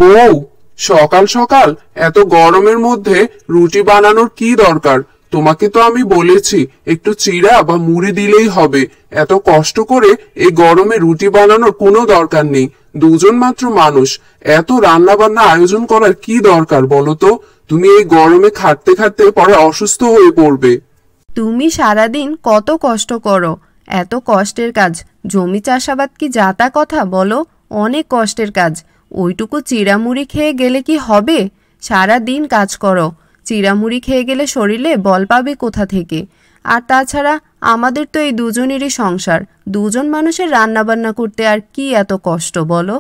বউ, সকাল সকাল এত গরমের মধ্যে রুটি বানানোর কি দরকার? তোমাকে তো আমি বলেছি একটু চিড়া বা মুড়ি দিলেই হবে। এত কষ্ট করে এই গরমে রুটি বানানোর কোনো দরকার নেই। দুজন মাত্র মানুষ, এত রান্না বান্না আয়োজন করার কি দরকার বলো তো? তুমি এই গরমে খাটতে খাটতে পরে অসুস্থ হয়ে পড়বে। তুমি সারাদিন কত কষ্ট করো, এত কষ্টের কাজ। জমি চাষাবাদ কি যাতা কথা বলো? অনেক কষ্টের কাজ। ওইটুকু চিড়ামুড়ি খেয়ে গেলে কি হবে? সারা দিন কাজ করো, চিড়ামুড়ি খেয়ে গেলে শরীরে বল পাবে কোথা থেকে? আর তাছাড়া আমাদের তো এই দুজনেরই সংসার, দুজন মানুষের রান্নাবান্না করতে আর কি এত কষ্ট বলো?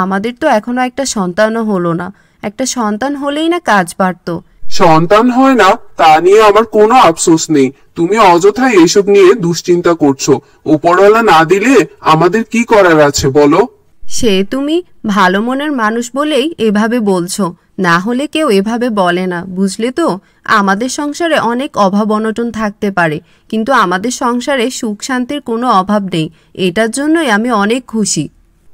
আমাদের তো এখনো একটা সন্তানও হলো না, একটা সন্তান হলেই না কাজ বাড়তো। সন্তান হয় না তা নিয়ে আমার কোনো আফসোস নেই। তুমি অযথাই এসব নিয়ে দুশ্চিন্তা করছো। উপরওয়ালা না দিলে আমাদের কি করার আছে বলো? সে তুমি ভালো মনের মানুষ বলেই এভাবে বলছো, না হলে কেউ এভাবে বলে না, বুঝলে তো? আমাদের সংসারে অনেক অভাব অনটন থাকতে পারে, কিন্তু আমাদের সংসারে সুখ শান্তির কোনো অভাব নেই। এটার জন্যই আমি অনেক খুশি।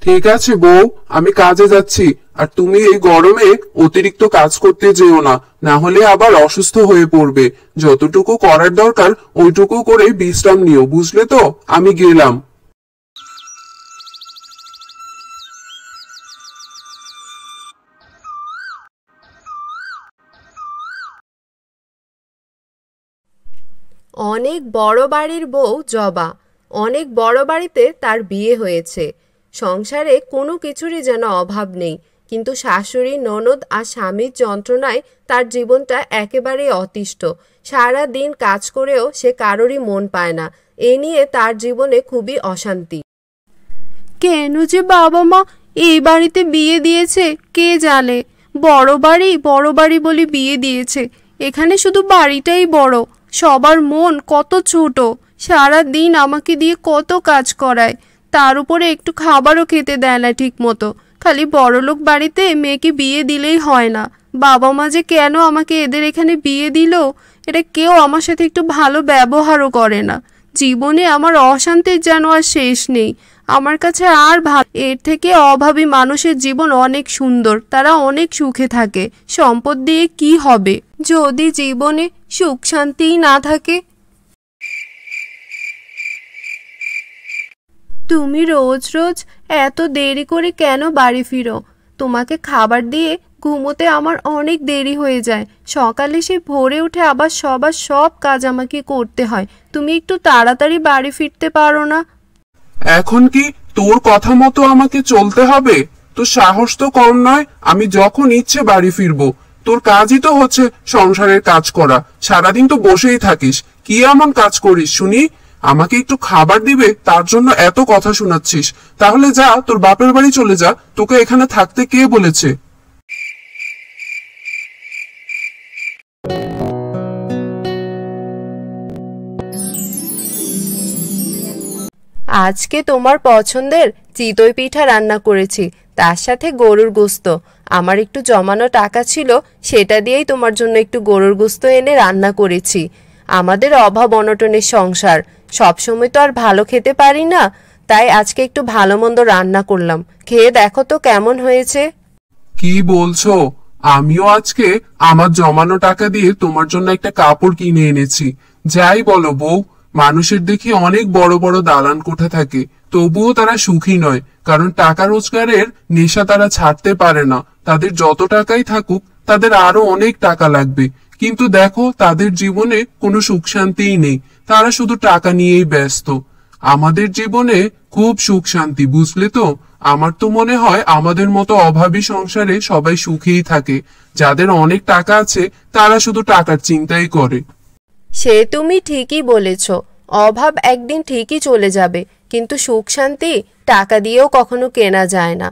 ঠিক আছে বউ, আমি কাজে যাচ্ছি। আর তুমি এই গরমে অতিরিক্ত কাজ করতে যেও না, না হলে আবার অসুস্থ হয়ে পড়বে। যতটুকু করার দরকার ওইটুকু করে বিশ্রাম নিও, বুঝলে তো? আমি গেলাম। অনেক বড় বাড়ির বউ জবা, অনেক বড় বাড়িতে তার বিয়ে হয়েছে। সংসারে কোনো কিছুরই যেন অভাব নেই, কিন্তু শাশুড়ি, ননদ আর স্বামীর যন্ত্রণায় তার জীবনটা একেবারেই অতিষ্ঠ। সারা দিন কাজ করেও সে কারোরই মন পায় না। এ নিয়ে তার জীবনে খুবই অশান্তি। কেন যে বাবা মা এই বাড়িতে বিয়ে দিয়েছে কে জানে? বড় বাড়ি বলে বিয়ে দিয়েছে। এখানে শুধু বাড়িটাই বড়, সবার মন কত ছোট। সারা দিন আমাকে দিয়ে কত কাজ করায়, তার উপরে একটু খাবারও খেতে দেয় না ঠিক মতো। খালি বড়লোক বাড়িতে মেয়েকে বিয়ে দিলেই হয় না। বাবা মা যে কেন আমাকে এদের এখানে বিয়ে দিল, এটা কেউ আমার সাথে একটু ভালো ব্যবহারও করে না। জীবনে আমার অশান্তির যেন আর শেষ নেই। আমার কাছে আর এর থেকে অভাবী মানুষের জীবন অনেক সুন্দর, তারা অনেক সুখে থাকে। সম্পদ দিয়ে কি হবে যদি জীবনে সুখ শান্তিই না থাকে? তুমি রোজ রোজ এত দেরি করে কেন বাড়ি ফিরো? তোমাকে খাবার দিয়ে ঘুমোতে আমার অনেক দেরি হয়ে যায়। সকালে সে ভোরে উঠে আবার সবার সব কাজ আমাকে করতে হয়। তুমি একটু তাড়াতাড়ি বাড়ি ফিরতে পারো না? এখন কি তোর কথা মতো আমাকে চলতে হবে? তোর সাহস তো কম নয়। আমি যখন ইচ্ছে বাড়ি ফিরবো। তোর কাজই তো হচ্ছে সংসারের কাজ করা। সারাদিন তো বসেই থাকিস। কি এমন কাজ করিস শুনি? আমাকে একটু খাবার দিবে তার জন্য এত কথা শোনাচ্ছিস? তাহলে যা, তোর বাপের বাড়ি চলে যা। তোকে এখানে থাকতে কে বলেছে? আজকে তোমার পছন্দের চিতই পিঠা রান্না করেছি, তার সাথে গরুর গোস্ত। আমার একটু জমানো টাকা ছিল, সেটা দিয়েই তোমার জন্য একটু গরুর গোস্ত এনে রান্না করেছি। আমাদের অভাব অনটনের সংসার, সবসময় তো আর ভালো খেতে পারি না, তাই আজকে একটু ভালো মন্দ রান্না করলাম। খেয়ে দেখো তো কেমন হয়েছে। কি বলছো? আমিও আজকে আমার জমানো টাকা দিয়ে তোমার জন্য একটা কাপড় কিনে এনেছি। যাই বলো বউ, মানুষের দেখি অনেক বড় বড় দালান কোঠা থাকে, তবুও তারা সুখী নয়। কারণ টাকা রোজগারের নেশা তারা ছাড়তে পারে না। তাদের যত টাকাই থাকুক, তাদের আরো অনেক টাকা লাগবে। কিন্তু দেখো, তাদের জীবনে কোনো সুখ শান্তিই নেই। তারা শুধু টাকা নিয়েই ব্যস্ত। আমাদের জীবনে খুব সুখ শান্তি, বুঝলে তো? আমার তো মনে হয় আমাদের মতো অভাবী সংসারে সবাই সুখেই থাকে। যাদের অনেক টাকা আছে তারা শুধু টাকার চিন্তাই করে। সে তুমি ঠিকই বলেছ, অভাব একদিন ঠিকই চলে যাবে, কিন্তু সুখ শান্তি টাকা দিয়েও কখনো কেনা যায় না।